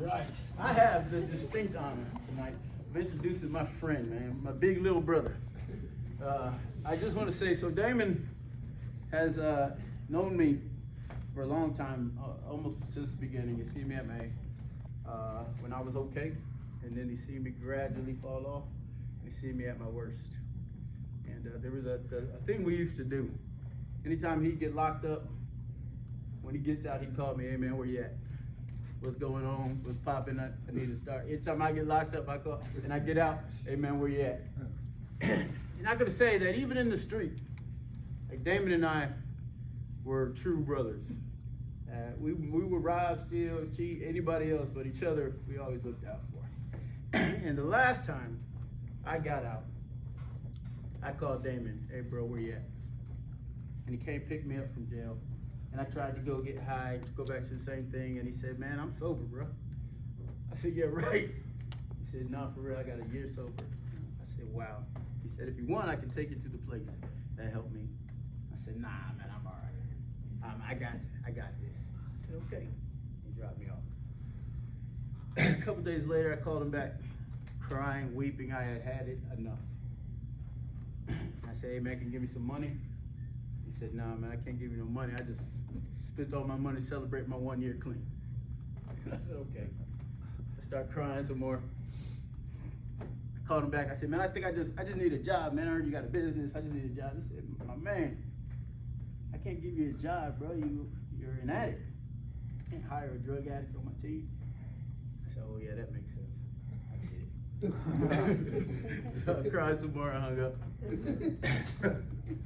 right. I have the distinct honor tonight of introducing my friend, man, my big little brother. I just want to say, so Damon has known me for a long time, almost since the beginning. He seen me at my, when I was okay, and then he seen me gradually fall off. He seen me at my worst. And there was a thing we used to do. Anytime he'd get locked up, when he gets out, he called me, hey man, where you at? What's going on? What's popping? I need to start. Anytime I get locked up, I call, and I get out, hey man, where you at? And I gotta say that even in the street, like Damon and I were true brothers. We would rob, steal, cheat, anybody else but each other, we always looked out for. And the last time I got out, I called Damon, hey bro, where you at? And he came pick me up from jail. And I tried to go get high, go back to the same thing, and he said, man, I'm sober, bro. I said, yeah, right. He said, no, for real, I got a year sober. I said, wow. He said, if you want, I can take you to the place that helped me. I said, nah, man, I'm all right. I got this. I said, okay. He dropped me off. A couple days later, I called him back, crying, weeping. I had it enough. I said, hey, man, can you give me some money? He said, nah, man, I can't give you no money. I just spent all my money to celebrate my 1 year clean. I said, okay. I start crying some more. I called him back. I said, man, I think I just need a job, man. I heard you got a business. I just need a job. He said, my man, I can't give you a job, bro. You're an addict. I can't hire a drug addict on my team. I said, oh, yeah, that makes sense. So I cried some more and hung up.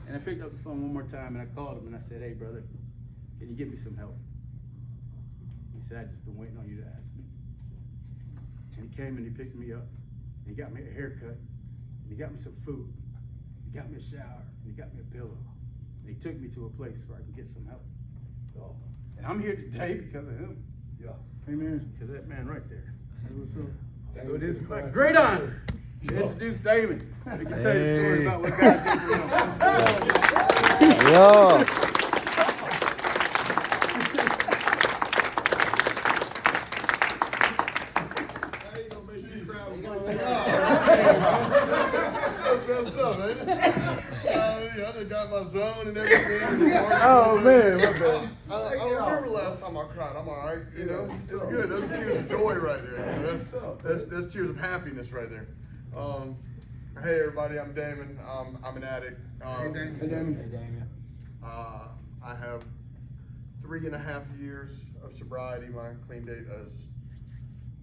And I picked up the phone one more time and I called him and I said, hey brother, can you give me some help? He said, I just been waiting on you to ask me. And he came and he picked me up and he got me a haircut and he got me some food. He got me a shower and he got me a pillow. And he took me to a place where I can get some help. Oh. And I'm here today because of him. Yeah. Amen. Because of that man right there. So it is my great honor to introduce Damon. He can tell you the story about what God did for him. Yeah. I ain't gonna make you cry with me. That's messed up, ain't it? I done got my zone and everything. Oh man, my bad. I don't remember last time I cried. I'm all right, you know. It's good. Those are tears of joy right there. You know? That's tears of happiness right there. Hey everybody, I'm Damon. I'm an addict. Hey Damon. I have 3.5 years of sobriety. My clean date is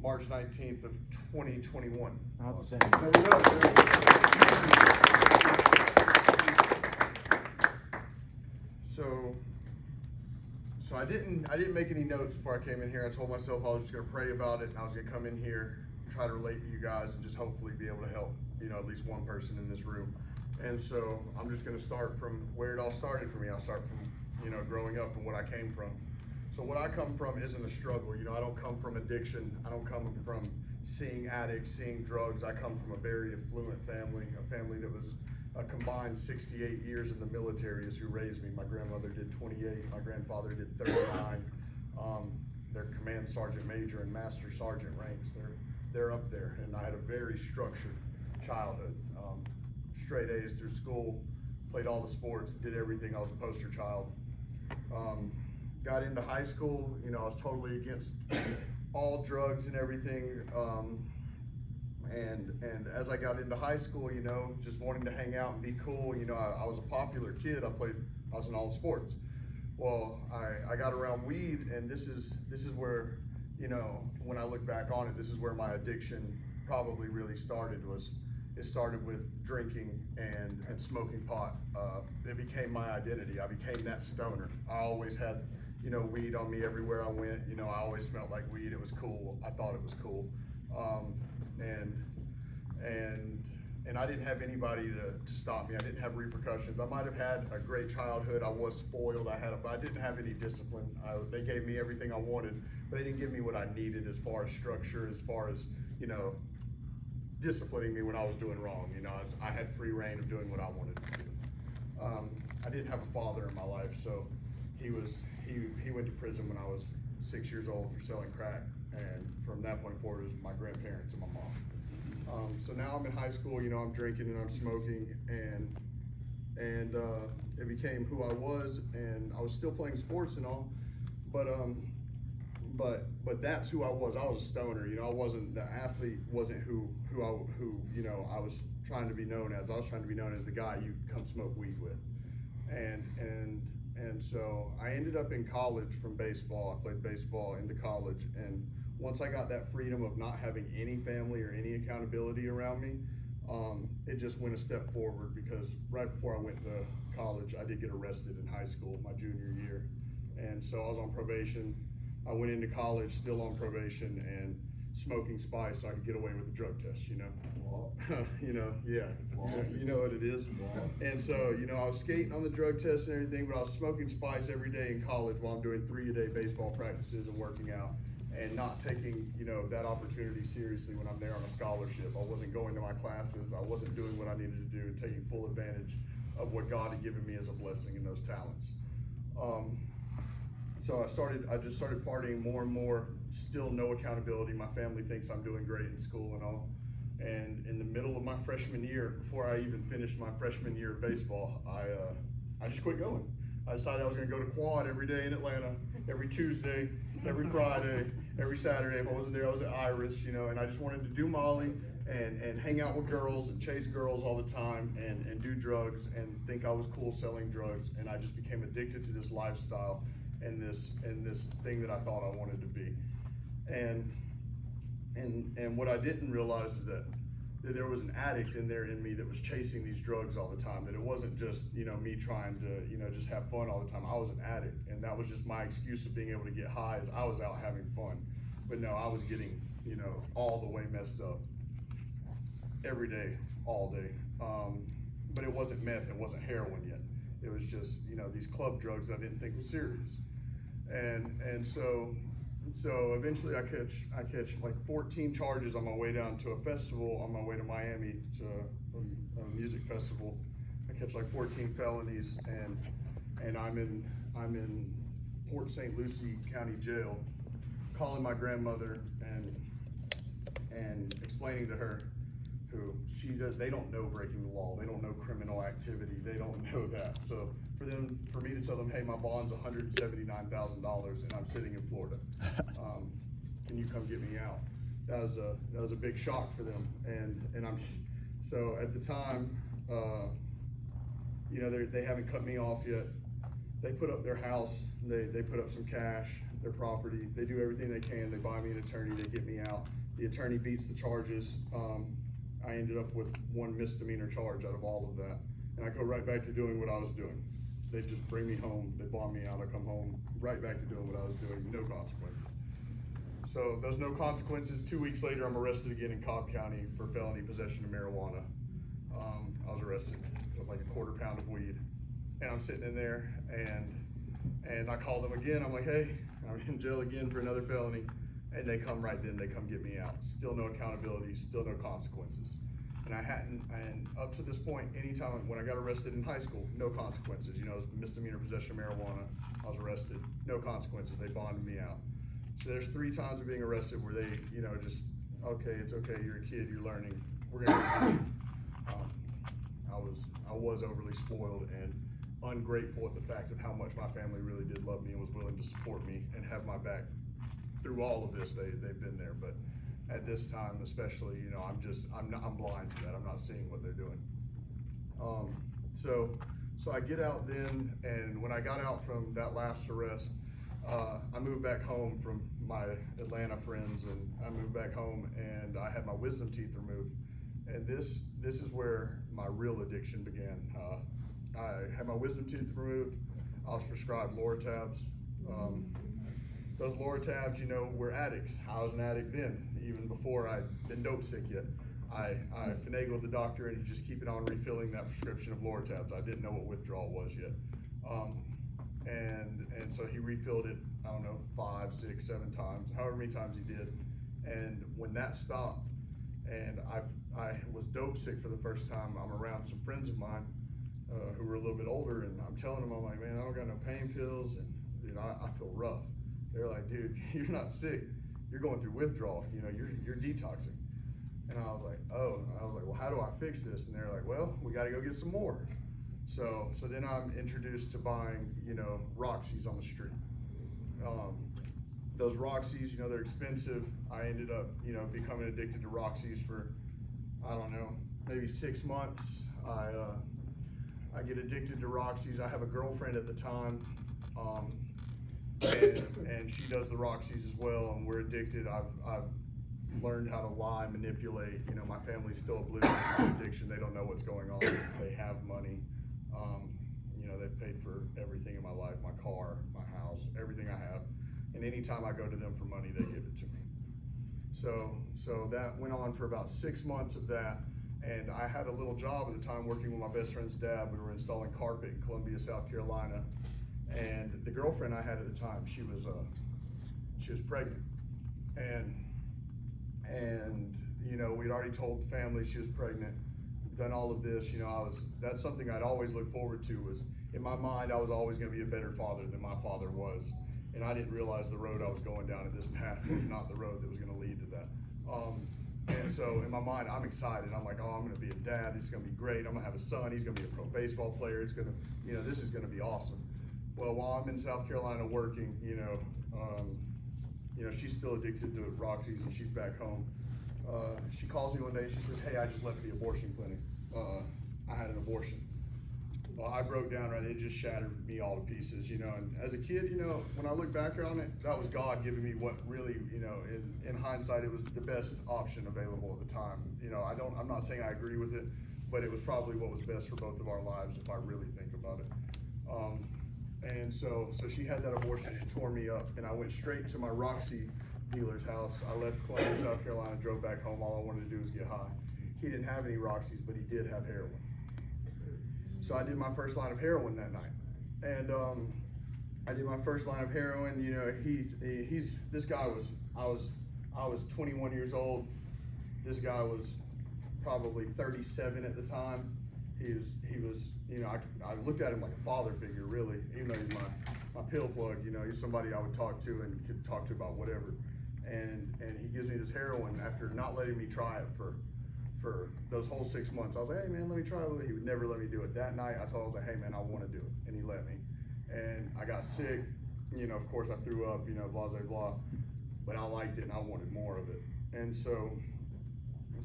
March 19th of 2021. Outstanding. So I didn't make any notes before I came in here. I told myself I was just gonna pray about it and I was gonna come in here, try to relate to you guys and just hopefully be able to help, you know, at least one person in this room. And so I'm just gonna start from where it all started for me. I'll start from, you know, growing up and what I came from. So what I come from isn't a struggle. You know, I don't come from addiction. I don't come from seeing addicts, seeing drugs. I come from a very affluent family, a family that was a combined 68 years in the military is who raised me. My grandmother did 28, my grandfather did 39. They're command sergeant major and master sergeant ranks. They're up there, and I had a very structured childhood. Straight A's through school, played all the sports, did everything. I was a poster child. Got into high school, you know, I was totally against all drugs and everything. And as I got into high school, you know, just wanting to hang out and be cool, you know, I was a popular kid. I was in all sports. Well, I got around weed, and this is where, you know, when I look back on it, this is where my addiction probably really started. It started with drinking and smoking pot. It became my identity. I became that stoner. I always had, you know, weed on me everywhere I went. You know, I always smelled like weed. It was cool. I thought it was cool. And I didn't have anybody to stop me. I didn't have repercussions. I might have had a great childhood. I was spoiled. But I didn't have any discipline. They gave me everything I wanted, but they didn't give me what I needed as far as structure, as far as, you know, disciplining me when I was doing wrong. You know, I had free reign of doing what I wanted to do. I didn't have a father in my life, so he went to prison when I was 6 years old for selling crack. And from that point forward, it was my grandparents and my mom. So now I'm in high school, you know, I'm drinking and I'm smoking, and it became who I was, and I was still playing sports and all, but that's who I was. I was a stoner, you know. I wasn't the athlete. Wasn't who you know I was trying to be known as. I was trying to be known as the guy you come smoke weed with, and so I ended up in college from baseball. I played baseball into college, and once I got that freedom of not having any family or any accountability around me, it just went a step forward, because right before I went to college, I did get arrested in high school, my junior year. And so I was on probation. I went into college still on probation and smoking spice so I could get away with the drug test, you know? You know, yeah, you know what it is. And so, you know, I was skating on the drug test and everything, but I was smoking spice every day in college while I'm doing 3-a-day baseball practices and working out, and not taking, you know, that opportunity seriously when I'm there on a scholarship. I wasn't going to my classes. I wasn't doing what I needed to do and taking full advantage of what God had given me as a blessing and those talents. So I just started partying more and more, still no accountability. My family thinks I'm doing great in school and all. And in the middle of my freshman year, before I even finished my freshman year of baseball, I just quit going. I decided I was gonna go to Quad every day in Atlanta, every Tuesday, every Friday, every Saturday. If I wasn't there, I was at Iris, you know, and I just wanted to do Molly and hang out with girls and chase girls all the time and do drugs and think I was cool selling drugs. And I just became addicted to this lifestyle and this thing that I thought I wanted to be. And what I didn't realize is that there was an addict in there in me that was chasing these drugs all the time, that it wasn't just, you know, me trying to, you know, just have fun all the time. I was an addict, and that was just my excuse of being able to get high, as I was out having fun. But no, I was getting, you know, all the way messed up every day, all day. But it wasn't meth, it wasn't heroin yet. It was just, you know, these club drugs that I didn't think was serious. And so eventually I catch like 14 charges on my way down to a festival on my way to Miami to a music festival. I catch like 14 felonies, and I'm in Port St. Lucie County Jail, calling my grandmother and explaining to her who they don't know breaking the law, they don't know criminal activity, they don't know that. So for me to tell them, hey, my bond's $179,000 and I'm sitting in Florida, can you come get me out? That was a big shock for them, and so at the time, you know, they haven't cut me off yet. They put up their house, they put up some cash, their property, they do everything they can, they buy me an attorney, they get me out. The attorney beats the charges. I ended up with one misdemeanor charge out of all of that, and I go right back to doing what I was doing. They just bring me home, they bond me out, I come home, right back to doing what I was doing, no consequences. So those no consequences, 2 weeks later, I'm arrested again in Cobb County for felony possession of marijuana. I was arrested with like a quarter pound of weed, and I'm sitting in there, and I call them again. I'm like, hey, I'm in jail again for another felony. And they come right then, they come get me out. Still no accountability, still no consequences. And up to this point, anytime when I got arrested in high school, no consequences. You know, it was misdemeanor possession of marijuana, I was arrested, no consequences, they bonded me out. So there's 3 times of being arrested where they, you know, just, okay, it's okay, you're a kid, you're learning, we're gonna I was overly spoiled and ungrateful at the fact of how much my family really did love me and was willing to support me and have my back through all of this. They've been there, but at this time especially, you know, I'm blind to that. I'm not seeing what they're doing. So I get out then, and when I got out from that last arrest, I moved back home from my Atlanta friends, and I moved back home and I had my wisdom teeth removed. And this is where my real addiction began. I had my wisdom teeth removed. I was prescribed Loratabs. Those Loratabs, you know, were addicts. I was an addict then, even before I'd been dope sick yet. I finagled the doctor and just keep it on refilling that prescription of Loratabs. I didn't know what withdrawal was yet. And so he refilled it, I don't know, 5, 6, 7 times, however many times he did. And when that stopped, and I was dope sick for the first time, I'm around some friends of mine who were a little bit older, and I'm telling them, I'm like, man, I don't got no pain pills, and dude, I feel rough. They're like, dude, you're not sick. you're going through withdrawal, you know, you're detoxing. And I was like, oh, well, how do I fix this? And they're like, well, we got to go get some more. So then I'm introduced to buying, you know, Roxy's on the street. Those Roxy's, you know, they're expensive. I ended up, you know, becoming addicted to Roxy's for, I don't know, maybe 6 months. I get addicted to Roxy's. I have a girlfriend at the time, and she does the Roxy's as well, and we're addicted. I've learned how to lie, manipulate. You know, my family's still oblivious to addiction. They don't know what's going on. They have money. You know, they've paid for everything in my life, my car, my house, everything I have. And anytime I go to them for money, they give it to me. So that went on for about 6 months of that. And I had a little job at the time working with my best friend's dad. We were installing carpet in Columbia, South Carolina. And the girlfriend I had at the time, she was pregnant. And you know, we'd already told the family she was pregnant, done all of this. You know, that's something I'd always look forward to. Was in my mind, I was always gonna be a better father than my father was. And I didn't realize the road I was going down at this path was not the road that was gonna lead to that. And so in my mind, I'm excited. I'm like, oh, I'm gonna be a dad. It's gonna be great. I'm gonna have a son. He's gonna be a pro baseball player. It's gonna, you know, this is gonna be awesome. Well, while I'm in South Carolina working, you know, she's still addicted to Roxy's and she's back home. She calls me one day. She says, hey, I just left the abortion clinic. I had an abortion. Well, I broke down, right? It just shattered me all to pieces, you know. And as a kid, you know, when I look back on it, that was God giving me what really, you know, in hindsight, it was the best option available at the time. You know, I'm not saying I agree with it, but it was probably what was best for both of our lives if I really think about it. And so she had that abortion. It tore me up, and I went straight to my Roxy dealer's house. I left Columbia, South Carolina, drove back home. All I wanted to do was get high. He didn't have any Roxy's, but he did have heroin. So I did my first line of heroin that night, and I did my first line of heroin. You know, this guy was, I was 21 years old. This guy was probably 37 at the time. He was, you know, I looked at him like a father figure, really, even though he's my pill plug. You know, he's somebody I would talk to and could talk to about whatever. And he gives me this heroin after not letting me try it for those whole 6 months. I was like, hey man, let me try a little bit. He would never let me do it. That night I told him, I was like, hey man, I want to do it. And he let me. And I got sick, you know, of course I threw up, you know, blah, blah, blah. But I liked it and I wanted more of it. And so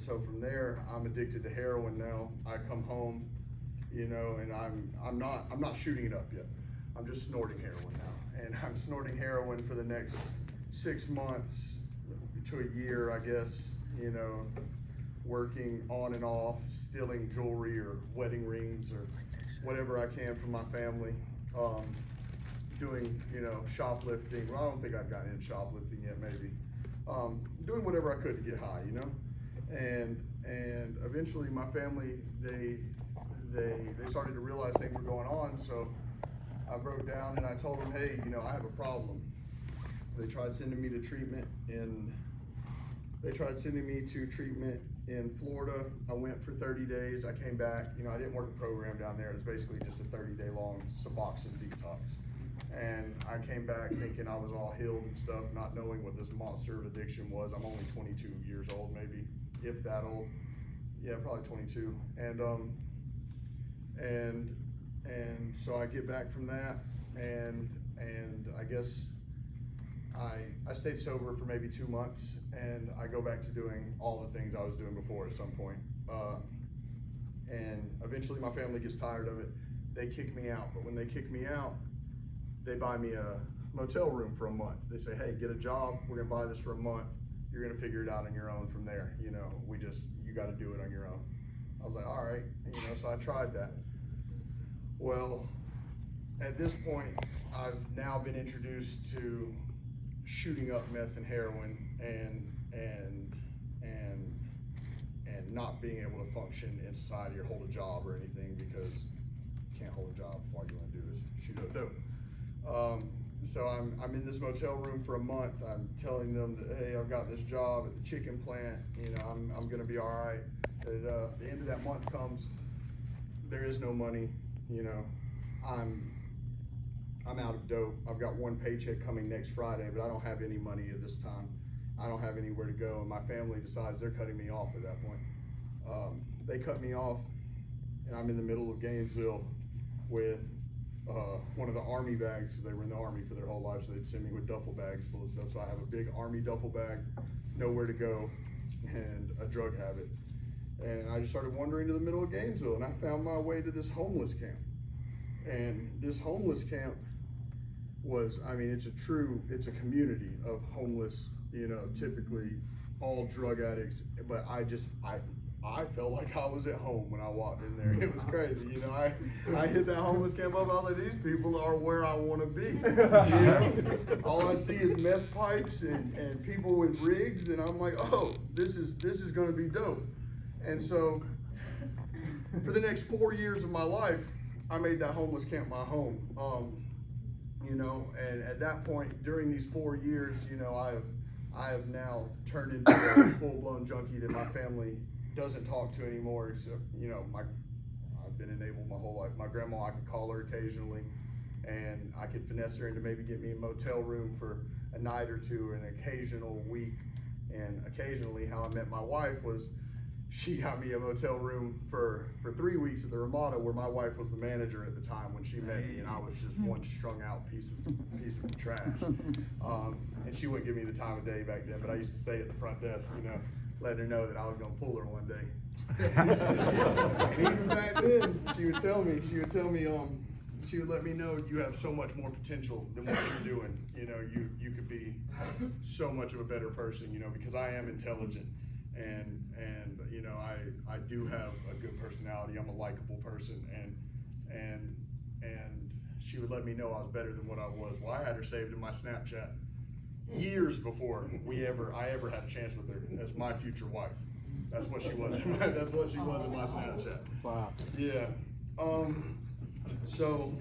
from there, I'm addicted to heroin now. I come home, you know, and I'm not shooting it up yet. I'm just snorting heroin now. And I'm snorting heroin for the next 6 months to a year, I guess, you know, working on and off, stealing jewelry or wedding rings or whatever I can from my family, doing, you know, shoplifting. Well, I don't think I've gotten into shoplifting yet, maybe. Doing whatever I could to get high, you know? And eventually my family, they started to realize things were going on, so I broke down and I told them, hey, you know, I have a problem. They tried sending me to treatment in Florida. I went for 30 days. I came back. You know, I didn't work a program down there. It was basically just a 30-day long Suboxone detox. And I came back thinking I was all healed and stuff, not knowing what this monster of addiction was. I'm only 22 years old, maybe, if that old. Yeah, probably 22. And so I get back from that, and I guess I stayed sober for maybe 2 months, and I go back to doing all the things I was doing before at some point. And eventually my family gets tired of it. They kick me out, but when they kick me out, they buy me a motel room for a month. They say, hey, get a job, we're gonna buy this for a month. You're gonna figure it out on your own from there. You know, you gotta do it on your own. I was like, all right, you know, so I tried that. Well, at this point, I've now been introduced to shooting up meth and heroin and not being able to function in society or hold a job or anything, because you can't hold a job if all you want to do is shoot up dope. So I'm in this motel room for a month. I'm telling them that, hey, I've got this job at the chicken plant. You know, I'm gonna be all right. At the end of that month comes, there is no money. You know, I'm out of dope. I've got one paycheck coming next Friday, but I don't have any money at this time. I don't have anywhere to go, and my family decides they're cutting me off at that point. They cut me off, and I'm in the middle of Gainesville with one of the Army bags. They were in the Army for their whole life, so they'd send me with duffel bags full of stuff. So I have a big Army duffel bag, nowhere to go, and a drug habit. And I just started wandering to the middle of Gainesville, and I found my way to this homeless camp. And this homeless camp was, I mean, it's a community of homeless, you know, typically all drug addicts, but I felt like I was at home when I walked in there. It was crazy, you know. I hit that homeless camp up. I was like, these people are where I want to be. You know? All I see is meth pipes and people with rigs, and I'm like, oh, this is going to be dope. And so, for the next 4 years of my life, I made that homeless camp my home. You know, and at that point, during these 4 years, you know, I have now turned into a full-blown junkie that my family doesn't talk to anymore. Except, you know, I've been enabled my whole life. My grandma, I could call her occasionally, and I could finesse her into maybe get me a motel room for a night or two, an occasional week. And occasionally, how I met my wife was, she got me a motel room for 3 weeks at the Ramada, where my wife was the manager at the time when she met me, and I was just one strung out piece of trash. And she wouldn't give me the time of day back then, but I used to stay at the front desk, you know, letting her know that I was gonna pull her one day. And even back then, she would tell me, she would let me know, you have so much more potential than what you're doing. You know, you could be so much of a better person, you know, because I am intelligent. And you know, I do have a good personality. I'm a likable person, and she would let me know I was better than what I was. Well, I had her saved in my Snapchat years before I ever had a chance with her as my future wife. That's what she was. That's what she was in my Snapchat. Wow. Yeah. So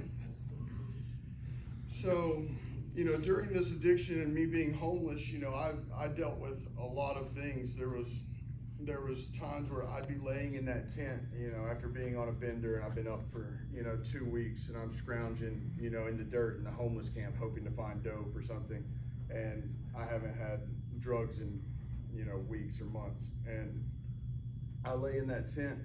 you know, during this addiction and me being homeless, you know, I dealt with a lot of things. There was times where I'd be laying in that tent, you know, after being on a bender, and I've been up for, you know, 2 weeks, and I'm scrounging, you know, in the dirt in the homeless camp, hoping to find dope or something, and I haven't had drugs in, you know, weeks or months, and I lay in that tent,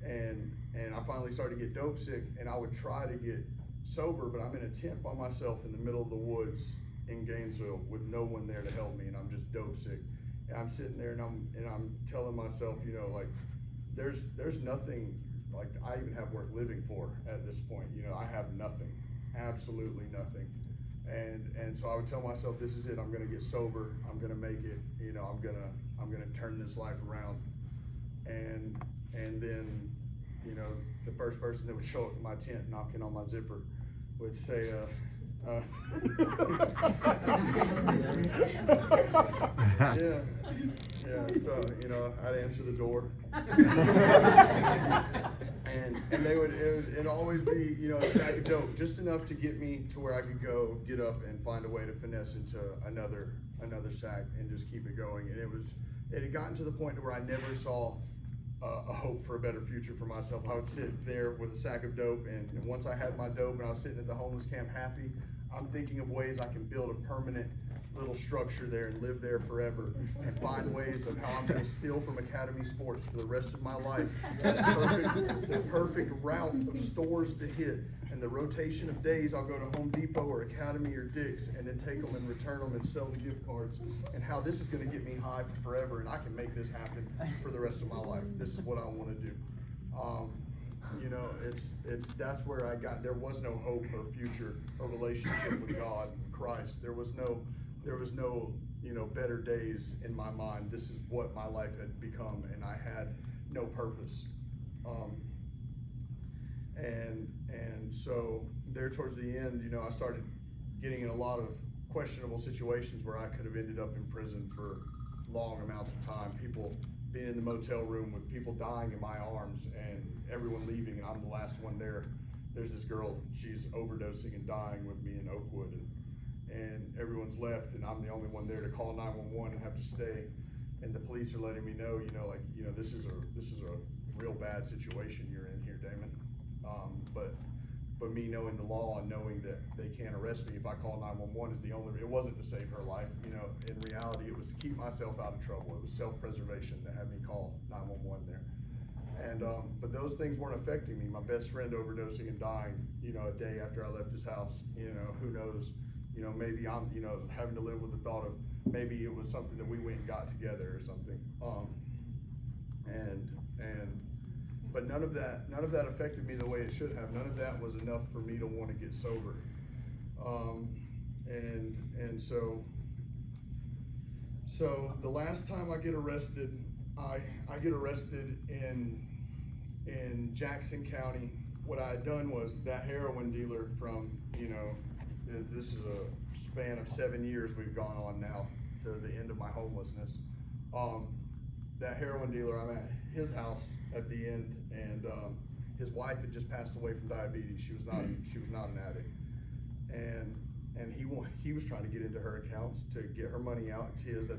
and I finally started to get dope sick, and I would try to get sober, but I'm in a tent by myself in the middle of the woods in Gainesville with no one there to help me, and I'm just dope sick. And I'm sitting there and I'm telling myself, you know, like there's nothing, like I even have worth living for at this point. You know, I have nothing, absolutely nothing. And so I would tell myself, this is it. I'm gonna get sober. I'm gonna make it. You know, I'm gonna turn this life around. And then, you know, the first person that would show up in my tent knocking on my zipper would say, yeah, so, you know, I'd answer the door. and it'd always be, you know, a sack of dope, just enough to get me to where I could go, get up and find a way to finesse into another sack and just keep it going. And it had gotten to the point where I never saw a hope for a better future for myself. I would sit there with a sack of dope, and once I had my dope and I was sitting at the homeless camp happy, I'm thinking of ways I can build a permanent little structure there and live there forever, and find ways of how I'm going to steal from Academy Sports for the rest of my life. The perfect route of stores to hit, and the rotation of days I'll go to Home Depot or Academy or Dick's, and then take them and return them and sell the gift cards, and how this is going to get me high forever, and I can make this happen for the rest of my life. This is what I want to do. You know, that's where I got. There was no hope or future or relationship with God, Christ. There was no, you know, better days in my mind. This is what my life had become, and I had no purpose. And so there towards the end, you know, I started getting in a lot of questionable situations where I could have ended up in prison for long amounts of time. People being in the motel room with people dying in my arms and everyone leaving, and I'm the last one there. There's this girl, she's overdosing and dying with me in Oakwood, and everyone's left, and I'm the only one there to call 911 and have to stay. And the police are letting me know, you know, like, you know, this is a real bad situation you're in here, Damon. But but me knowing the law and knowing that they can't arrest me if I call 911 is the only, it wasn't to save her life, you know, in reality, it was to keep myself out of trouble. It was self-preservation that had me call 911 there. And, but those things weren't affecting me. My best friend overdosing and dying, you know, a day after I left his house, you know, who knows, you know, maybe I'm, you know, having to live with the thought of maybe it was something that we went and got together or something. But none of that affected me the way it should have. None of that was enough for me to want to get sober. So the last time I get arrested, I get arrested in Jackson County. What I had done was that heroin dealer from, you know, this is a span of 7 years we've gone on now to the end of my homelessness. That heroin dealer, I'm at his house at the end, and his wife had just passed away from diabetes. She was not an addict, and he was trying to get into her accounts to get her money out. It's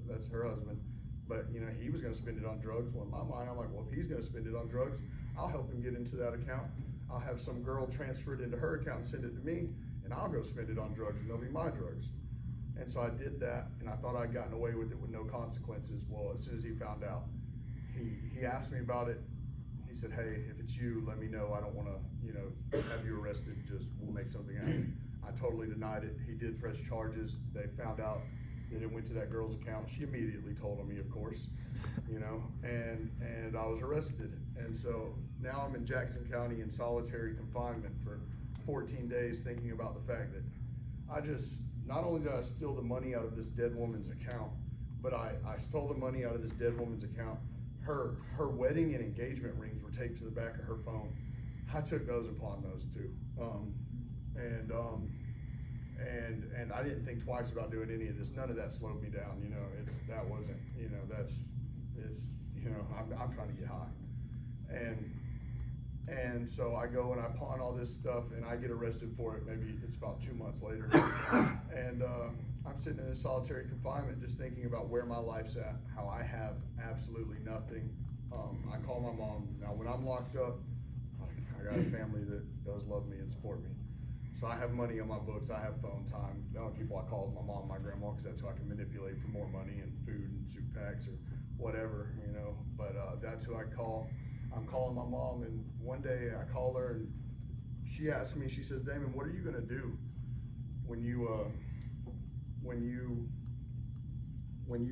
that's her husband, but you know, he was going to spend it on drugs. Well, in my mind, I'm like, well, if he's going to spend it on drugs, I'll help him get into that account. I'll have some girl transfer it into her account and send it to me, and I'll go spend it on drugs, and they'll be my drugs. And so I did that, and I thought I'd gotten away with it with no consequences. Well, as soon as he found out, he asked me about it. He said, hey, if it's you, let me know. I don't want to, you know, have you arrested. Just, we'll make something happen. I totally denied it. He did press charges. They found out that it went to that girl's account. She immediately told on me, of course, you know, and I was arrested. And so now I'm in Jackson County in solitary confinement for 14 days, thinking about the fact that not only did I steal the money out of this dead woman's account, but I stole the money out of this dead woman's account. Her wedding and engagement rings were taped to the back of her phone. I took those and pawned those too. And I didn't think twice about doing any of this. None of that slowed me down. You know, I'm trying to get high. And so I go and I pawn all this stuff, and I get arrested for it. Maybe it's about 2 months later. And I'm sitting in this solitary confinement just thinking about where my life's at, how I have absolutely nothing. I call my mom. Now, when I'm locked up, I got a family that does love me and support me. So I have money on my books, I have phone time. The only people I call is my mom and my grandma, because that's who I can manipulate for more money and food and soup packs or whatever, you know. But that's who I call. I'm calling my mom, and one day I call her, and she asks me, she says, Damon, what are you gonna do when you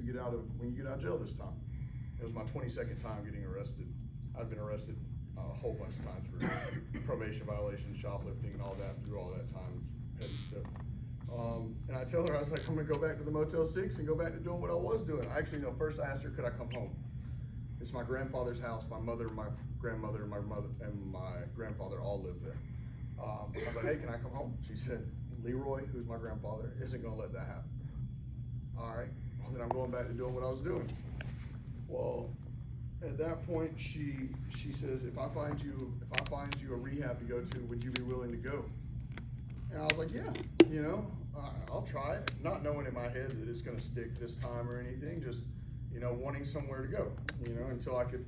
get out of jail this time? It was my 22nd time getting arrested. I'd been arrested a whole bunch of times for probation violations, shoplifting, and all that through all that time, petty stuff. And I tell her, I was like, I'm gonna go back to the Motel 6 and go back to doing what I was doing. Actually, no, first I asked her, could I come home? It's my grandfather's house. My mother, my grandmother, my mother, and my grandfather all live there. I was like, hey, can I come home? She said, Leroy, who's my grandfather, isn't gonna let that happen. All right, well then I'm going back to doing what I was doing. Well, at that point, she says, if I find you a rehab to go to, would you be willing to go? And I was like, yeah, you know, I'll try it. Not knowing in my head that it's gonna stick this time or anything, just, you know, wanting somewhere to go, you know, until I could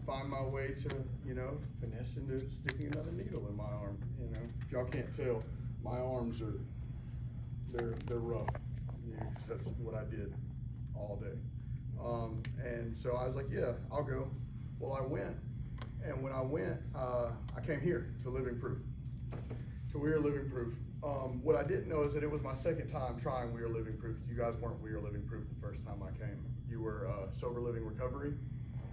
find my way to, you know, finesse into sticking another needle in my arm, you know. If y'all can't tell, my arms they're rough, you know, 'cause that's what I did all day. And so I was like, yeah, I'll go. Well, I went, and when I went, I came here to Living Proof, to We Are Living Proof. What I didn't know is that it was my second time trying We Are Living Proof. You guys weren't We Are Living Proof the first time I came. You were Sober Living Recovery,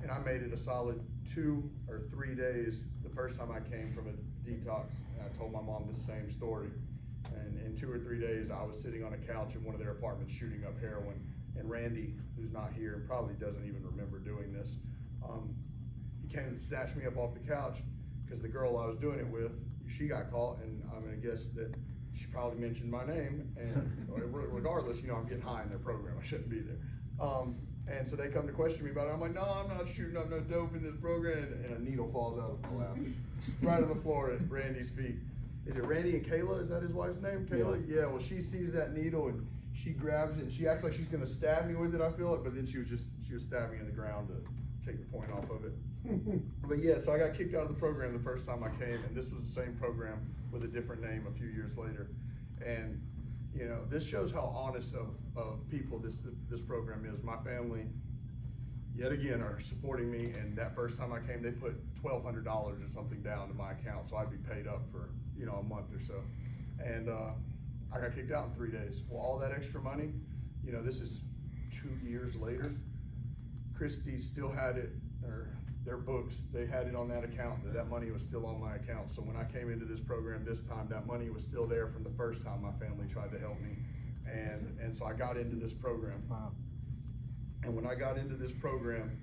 and I made it a solid 2 or 3 days the first time I came from a detox. And I told my mom the same story. And in 2 or 3 days, I was sitting on a couch in one of their apartments shooting up heroin. And Randy, who's not here and probably doesn't even remember doing this, he came and snatched me up off the couch because the girl I was doing it with, she got caught, and I'm gonna guess that she probably mentioned my name, and regardless, you know, I'm getting high in their program, I shouldn't be there. And so they come to question me about it. I'm like, no, I'm not shooting up no dope in this program, and a needle falls out of my lap, right on the floor at Randy's feet. Is it Randy and Kayla? Is that his wife's name? Kayla? Yeah, well, she sees that needle, and she grabs it, and she acts like she's gonna stab me with it, I feel it, but then she was stabbing in the ground to take the point off of it. But yeah, so I got kicked out of the program the first time I came, and this was the same program with a different name a few years later. And you know, this shows how honest of people this program is. My family, yet again, are supporting me, and that first time I came, they put $1,200 or something down to my account, so I'd be paid up for, you know, a month or so. And I got kicked out in 3 days. Well, all that extra money, you know, this is 2 years later. Christie still had it, or their books, they had it on that account, that money was still on my account. So when I came into this program this time, that money was still there from the first time my family tried to help me. And so I got into this program. Wow. And when I got into this program,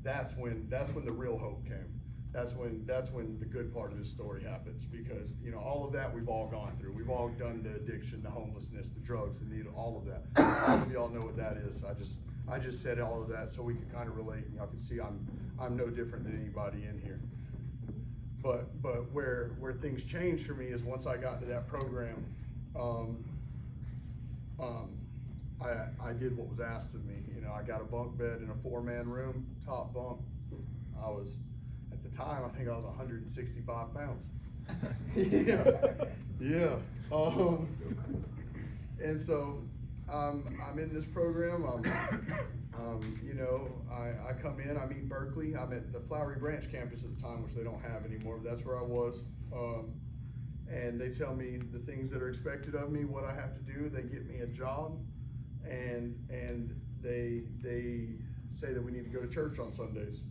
that's when the real hope came. That's when the good part of this story happens, because you know, all of that we've all gone through. We've all done the addiction, the homelessness, the drugs, the needle, all of that. All of y'all know what that is. I just said all of that so we can kind of relate, and y'all can see I'm no different than anybody in here. But where things changed for me is once I got to that program, I did what was asked of me. You know, I got a bunk bed in a 4-man room, top bunk. I was, at the time, I think I was 165 pounds. Yeah. And so I'm in this program. You know, I come in, I meet Berkeley. I'm at the Flowery Branch campus at the time, which they don't have anymore, but that's where I was. And they tell me the things that are expected of me, what I have to do. They get me a job, and they say that we need to go to church on Sundays.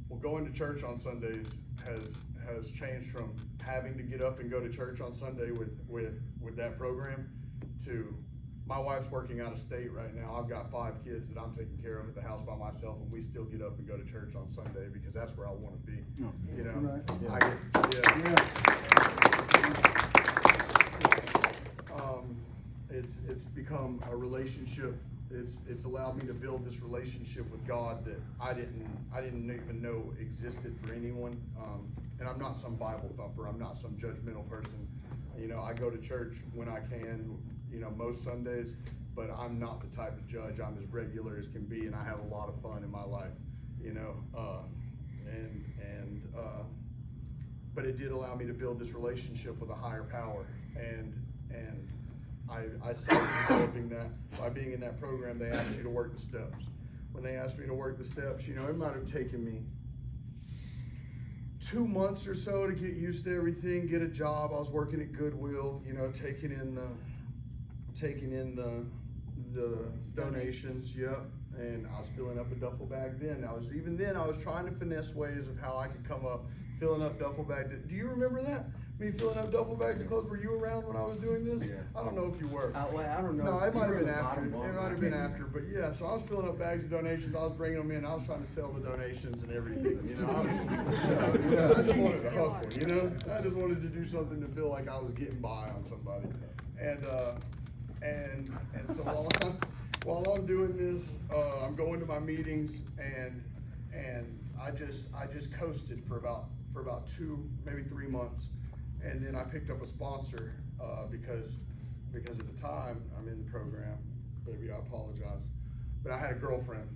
Well, going to church on Sundays has changed from having to get up and go to church on Sunday with that program to my wife's working out of state right now. I've got 5 kids that I'm taking care of at the house by myself, and we still get up and go to church on Sunday because that's where I want to be. Oh, You know, right. It's become a relationship. It's allowed me to build this relationship with God that I didn't even know existed for anyone. And I'm not some Bible thumper. I'm not some judgmental person. You know, I go to church when I can, you know, most Sundays, but I'm not the type of judge. I'm as regular as can be, and I have a lot of fun in my life, you know. But it did allow me to build this relationship with a higher power, and I started developing that by being in that program. They asked you to work the steps. When they asked me to work the steps, you know, it might have taken me 2 months or so to get used to everything, get a job. I was working at Goodwill, you know, taking in the donations, yep. And I was filling up a duffel bag then. I was trying to finesse ways of how I could come up filling up duffel bags. Do you remember that? Me filling up duffel bags of clothes? Were you around when I was doing this? Yeah. I don't know if you were. I don't know. No, it might have been You were after. in the bottom It might have been after. But yeah, so I was filling up bags of donations. I was bringing them in. I was trying to sell the donations and everything. You know, I just wanted to hustle. You know, I just wanted to do something to feel like I was getting by on somebody. And so while I'm doing this, I'm going to my meetings, and I just coasted for about 2, maybe 3 months. And then I picked up a sponsor because at the time I'm in the program, baby, I apologize, but I had a girlfriend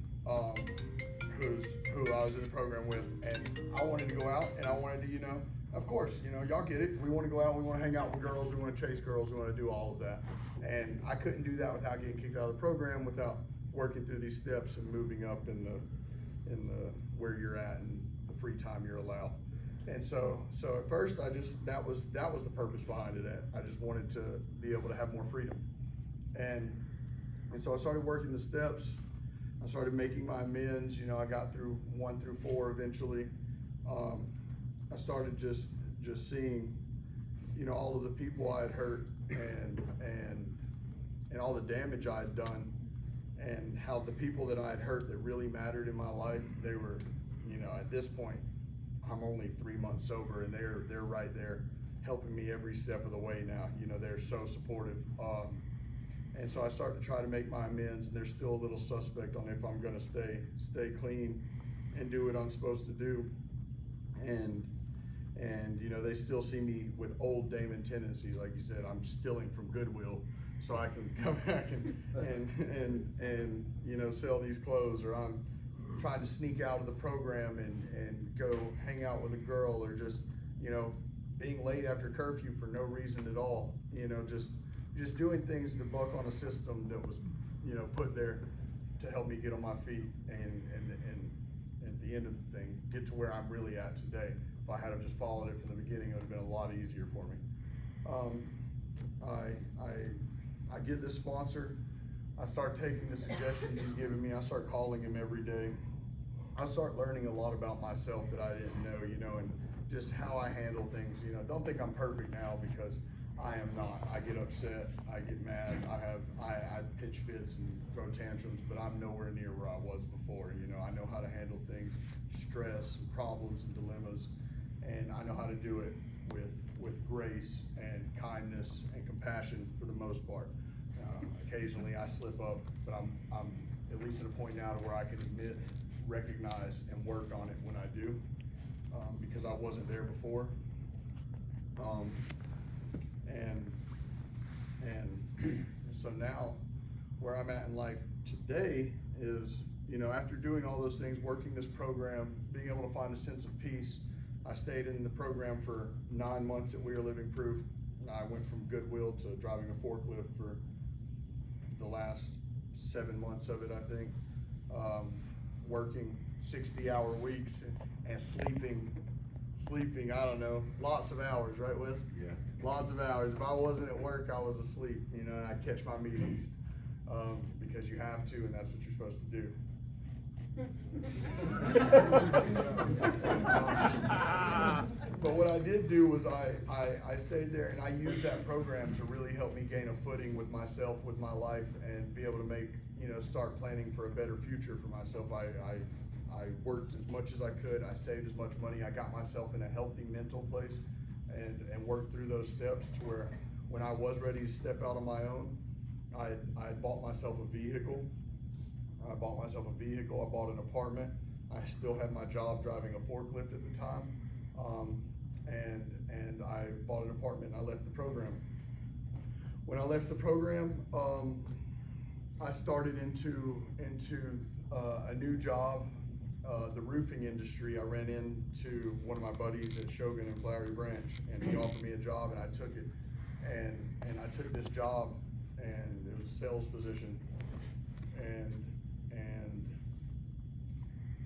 who I was in the program with, and I wanted to go out, and I wanted to, you know, of course, you know, y'all get it. We want to go out, we want to hang out with girls, we want to chase girls, we want to do all of that. And I couldn't do that without getting kicked out of the program, without working through these steps and moving up in the where you're at and the free time you're allowed. And so at first that was the purpose behind it. I just wanted to be able to have more freedom. And so I started working the steps. I started making my amends. You know, I got through 1 through 4 eventually. I started just seeing, you know, all of the people I had hurt and all the damage I had done, and how the people that I had hurt that really mattered in my life, they were, you know, at this point, I'm only 3 months sober, and they're right there helping me every step of the way now. You know, they're so supportive. And so I started to try to make my amends, and there's still a little suspect on if I'm gonna stay clean and do what I'm supposed to do. And you know, they still see me with old Damon tendencies. Like you said, I'm stealing from Goodwill so I can come back and you know, sell these clothes, or I'm trying to sneak out of the program and go hang out with a girl, or just, you know, being late after curfew for no reason at all, you know, just doing things to buck on a system that was, you know, put there to help me get on my feet and at the end of the thing, get to where I'm really at today. If I had have just followed it from the beginning, it would have been a lot easier for me. I get this sponsor. I start taking the suggestions he's giving me. I start calling him every day. I start learning a lot about myself that I didn't know, you know, and just how I handle things. You know, don't think I'm perfect now, because I am not. I get upset, I get mad, I pitch fits and throw tantrums, but I'm nowhere near where I was before. You know, I know how to handle things, stress, and problems and dilemmas, and I know how to do it with grace and kindness and compassion for the most part. Occasionally I slip up, but I'm at least at a point now to where I can admit, recognize, and work on it when I do, because I wasn't there before. And so now, where I'm at in life today is, you know, after doing all those things, working this program, being able to find a sense of peace. I stayed in the program for 9 months at We Are Living Proof. I went from Goodwill to driving a forklift for the last 7 months of it, I think. Working 60-hour weeks and sleeping, I don't know, lots of hours, right, Wes? Yeah. Lots of hours. If I wasn't at work, I was asleep, you know, and I'd catch my meetings, because you have to, and that's what you're supposed to do. But what I did do was I stayed there, and I used that program to really help me gain a footing with myself, with my life, and be able to make, you know, start planning for a better future for myself. I worked as much as I could. I saved as much money. I got myself in a healthy mental place, and worked through those steps to where when I was ready to step out on my own, I bought myself a vehicle. I bought an apartment. I still had my job driving a forklift at the time. And I bought an apartment and I left the program. When I left the program, I started into a new job, the roofing industry. I ran into one of my buddies at Shogun and Flowery Branch, and he offered me a job, and I took it. And I took this job, and it was a sales position, and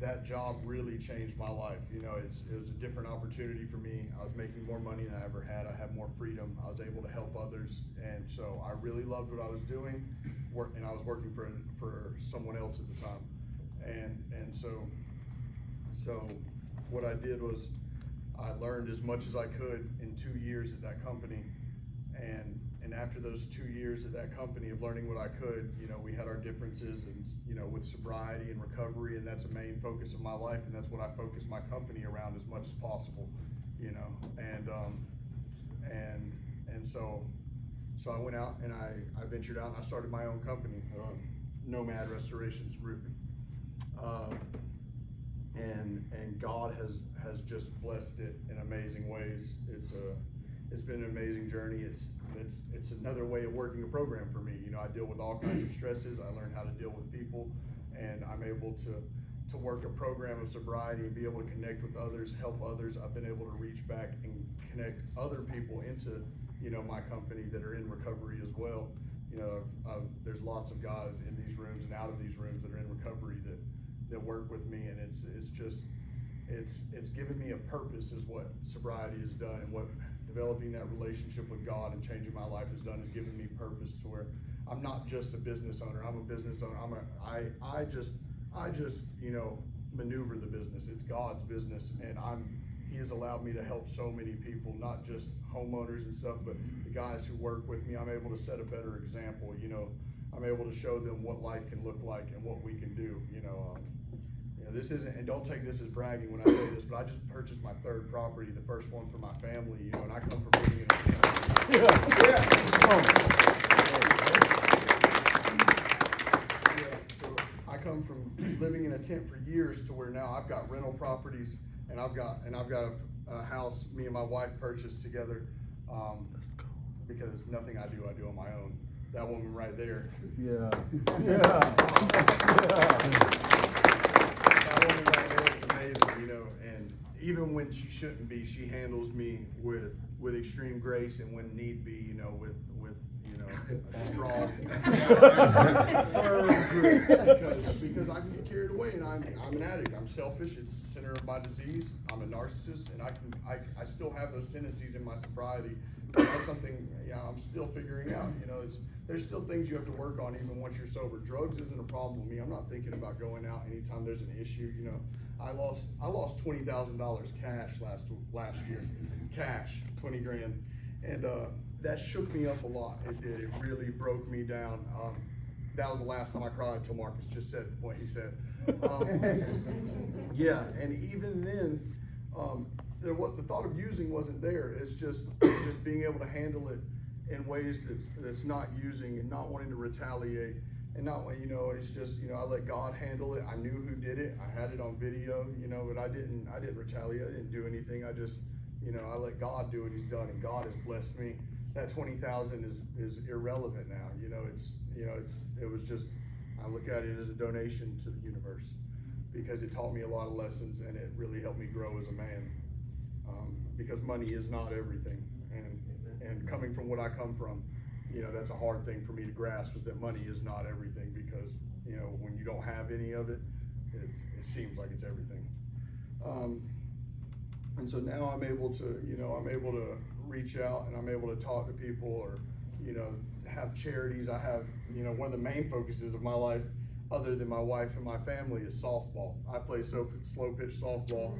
that job really changed my life. You know, it was a different opportunity for me. I was making more money than I ever had. I had more freedom. I was able to help others, and so I really loved what I was doing. And I was working for someone else at the time, and so what I did was I learned as much as I could in 2 years at that company, and after those 2 years at that company of learning what I could, you know, we had our differences, and, you know, with sobriety and recovery, and that's a main focus of my life, and that's what I focus my company around as much as possible, you know, and so I went out and I ventured out and I started my own company, Nomad Restorations Roofing, and God has just blessed it in amazing ways. It's been an amazing journey. It's another way of working a program for me. You know, I deal with all kinds of stresses. I learned how to deal with people, and I'm able to work a program of sobriety and be able to connect with others, help others. I've been able to reach back and connect other people into, you know, my company that are in recovery as well. You know, there's lots of guys in these rooms and out of these rooms that are in recovery that work with me, and it's given me a purpose, is what sobriety has done, and what developing that relationship with God and changing my life has done, has given me purpose to where I'm not just a business owner. I'm a business owner. I just, you know, maneuver the business. It's God's business, and He has allowed me to help so many people, not just homeowners and stuff, but the guys who work with me. I'm able to set a better example. You know, I'm able to show them what life can look like and what we can do. You know, this isn't, and don't take this as bragging when I say this, but I just purchased my 3rd property, the first one for my family. You know, and I come from living in a so I come from living in a tent for years to where now I've got rental properties, and I've got a house me and my wife purchased together, because nothing I do on my own. That woman right there. Yeah. shouldn't be. She handles me with extreme grace, and when need be, you know, with a strong firm grip, because I can get carried away, and I'm an addict. I'm selfish. It's the center of my disease. I'm a narcissist, and I still have those tendencies in my sobriety. That's something, I'm still figuring out. You know, there's still things you have to work on even once you're sober. Drugs isn't a problem with me. I'm not thinking about going out anytime there's an issue. You know, I lost $20,000 cash last year, cash, 20 grand, and that shook me up a lot. It did. It really broke me down. That was the last time I cried till Marcus just said what he said. Yeah, and even then, the thought of using wasn't there. It's just being able to handle it in ways that's not using and not wanting to retaliate, and not, you know, it's just, you know, I let God handle it. I knew who did it. I had it on video, you know, but I didn't retaliate. I didn't do anything. I just, you know, I let God do what He's done, and God has blessed me. That 20,000 is irrelevant now. You know, it was just, I look at it as a donation to the universe, because it taught me a lot of lessons, and it really helped me grow as a man. Because money is not everything, and coming from what I come from, you know, that's a hard thing for me to grasp, is that money is not everything, because, you know, when you don't have any of it, it seems like it's everything. And so now I'm able to reach out, and I'm able to talk to people, or, you know, have charities. I have, you know, one of the main focuses of my life, other than my wife and my family, is softball. I play slow pitch softball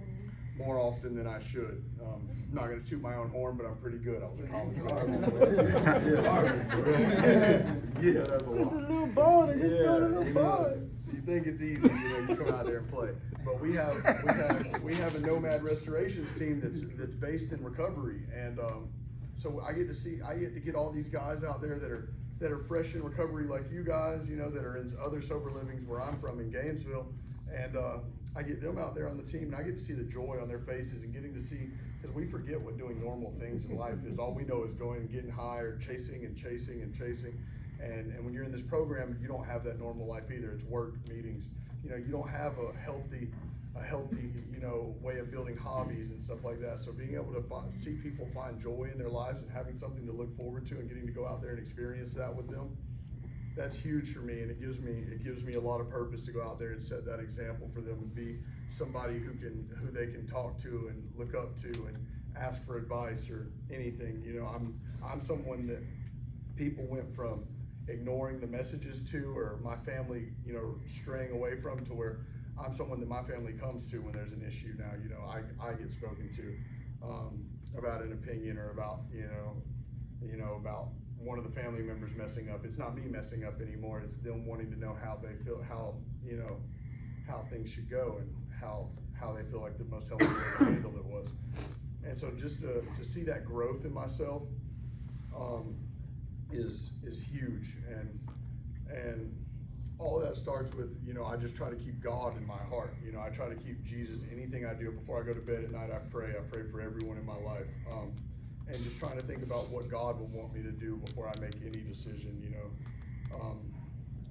more often than I should. I'm not going to toot my own horn, but I'm pretty good. I was a college yeah, that's a lot. Just a little ball, just throw a little ball. You think it's easy, you know, you come out there and play. But we have a Nomad Restorations team that's based in recovery, and so I get to get all these guys out there that are fresh in recovery, like you guys, you know, that are in other sober livings where I'm from in Gainesville, and I get them out there on the team, and I get to see the joy on their faces, and getting to see, because we forget what doing normal things in life is. All we know is going and getting high, or chasing and chasing and chasing. And when you're in this program, you don't have that normal life either. It's work, meetings. You know, you don't have a healthy, you know, way of building hobbies and stuff like that. So being able to see people find joy in their lives, and having something to look forward to, and getting to go out there and experience that with them, that's huge for me. And it gives me a lot of purpose to go out there and set that example for them, and be somebody who they can talk to and look up to and ask for advice or anything. You know, I'm someone that people went from ignoring the messages to, or my family, you know, straying away from, to where I'm someone that my family comes to when there's an issue now. You know, I get spoken to about an opinion, or about, you know, about one of the family members messing up. It's not me messing up anymore. It's them wanting to know how they feel, how, you know, how things should go, and how they feel like the most healthy way to handle it was. And so just to see that growth in myself, is huge, and all that starts with, you know, I just try to keep God in my heart. You know, I try to keep Jesus. Anything I do before I go to bed at night, I pray for everyone in my life, and just trying to think about what God would want me to do before I make any decision. You know,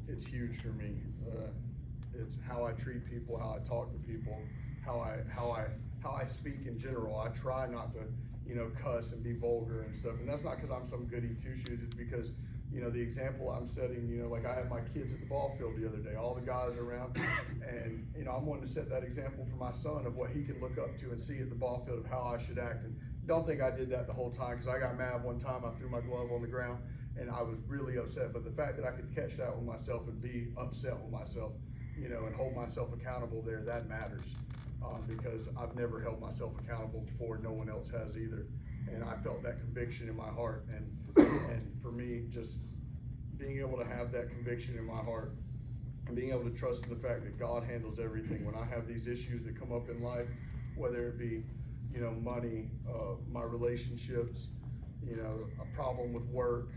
it's huge for me. It's how I treat people, how I talk to people, how I speak in general. I try not to, you know, cuss and be vulgar and stuff. And that's not because I'm some goody two-shoes. It's because, you know, the example I'm setting, you know, like I had my kids at the ball field the other day, all the guys around, and, you know, I'm wanting to set that example for my son of what he can look up to and see at the ball field, of how I should act. And don't think I did that the whole time, because I got mad one time. I threw my glove on the ground, and I was really upset. But the fact that I could catch that with myself and be upset with myself, you know, and hold myself accountable there, that matters. Because I've never held myself accountable before. No one else has either. And I felt that conviction in my heart. And for me, just being able to have that conviction in my heart, and being able to trust in the fact that God handles everything. When I have these issues that come up in life, whether it be, you know, money, my relationships, you know, a problem with work,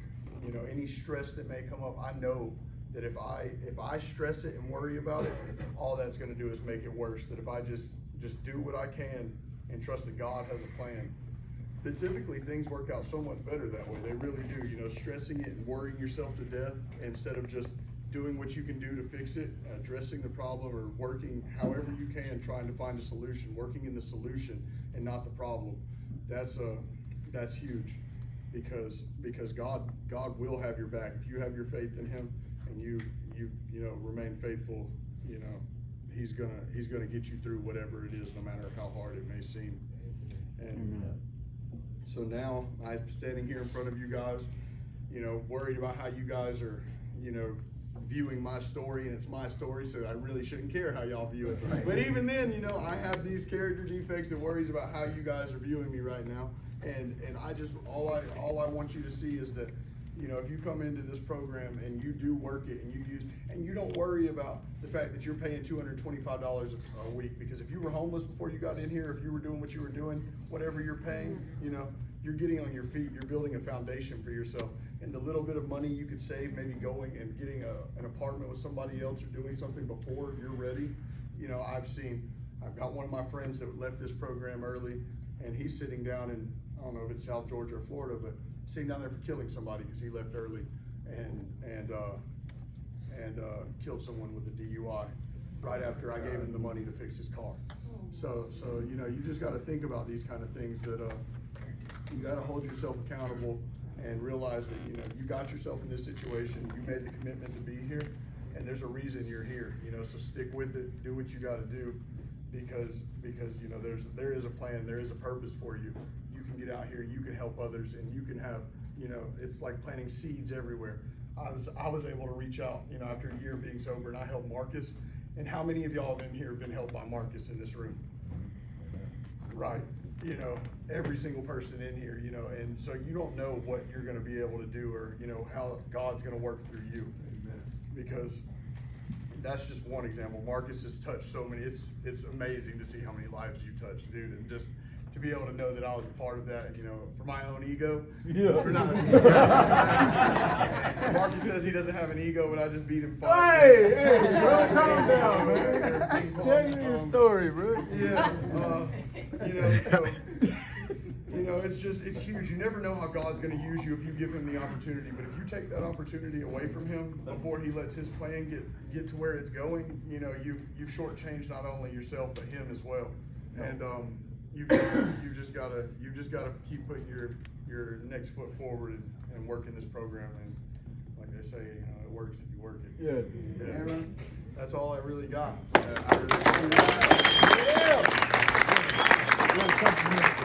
you know, any stress that may come up, I know that if I stress it and worry about it, all that's going to do is make it worse. That if I just do what I can and trust that God has a plan, that typically things work out so much better that way. They really do. You know, stressing it and worrying yourself to death instead of just doing what you can do to fix it, addressing the problem, or working however you can, trying to find a solution, working in the solution and not the problem. That's huge, because God will have your back if you have your faith in Him and you remain faithful. He's gonna get you through whatever it is, no matter how hard it may seem. And so now I'm standing here in front of you guys, worried about how you guys are, viewing my story, and it's my story, so I really shouldn't care how y'all view it. Right. But even then, I have these character defects and worries about how you guys are viewing me right now. And I just, all I want you to see is that, if you come into this program and you do work it and you don't worry about the fact that you're paying $225 a week, because if you were homeless before you got in here, if you were doing what you were doing, whatever you're paying, you're getting on your feet, you're building a foundation for yourself. And the little bit of money you could save, maybe going and getting an apartment with somebody else or doing something before you're ready. I've got one of my friends that left this program early, and he's sitting down in, I don't know if it's South Georgia or Florida, but sitting down there for killing somebody because he left early and killed someone with a DUI right after I gave him the money to fix his car. So you just got to think about these kind of things, that you got to hold yourself accountable and realize that you got yourself in this situation, you made the commitment to be here, and there's a reason you're here. So stick with it, do what you got to do, because there is a plan, there is a purpose for you. You can get out here, you can help others, and you can have, it's like planting seeds everywhere. I was able to reach out, after a year of being sober, and I helped Marcus. And how many of y'all in here have been helped by Marcus in this room? Right. Every single person in here, and so you don't know what you're going to be able to do, or, how God's going to work through you. Amen. Because that's just one example. Marcus has touched so many. It's amazing to see how many lives you touched, dude, and just to be able to know that I was a part of that, for my own ego. Yeah. For not, Marcus says he doesn't have an ego, but I just beat him 5. Hey, bro, calm down, man. Tell you your story, bro. Yeah. It's huge. You never know how God's going to use you if you give Him the opportunity. But if you take that opportunity away from Him before He lets His plan get to where it's going, you've shortchanged not only yourself but Him as well. And you just gotta keep putting your next foot forward and working this program. And like they say, it works if you work it. Yeah. That's all I really got.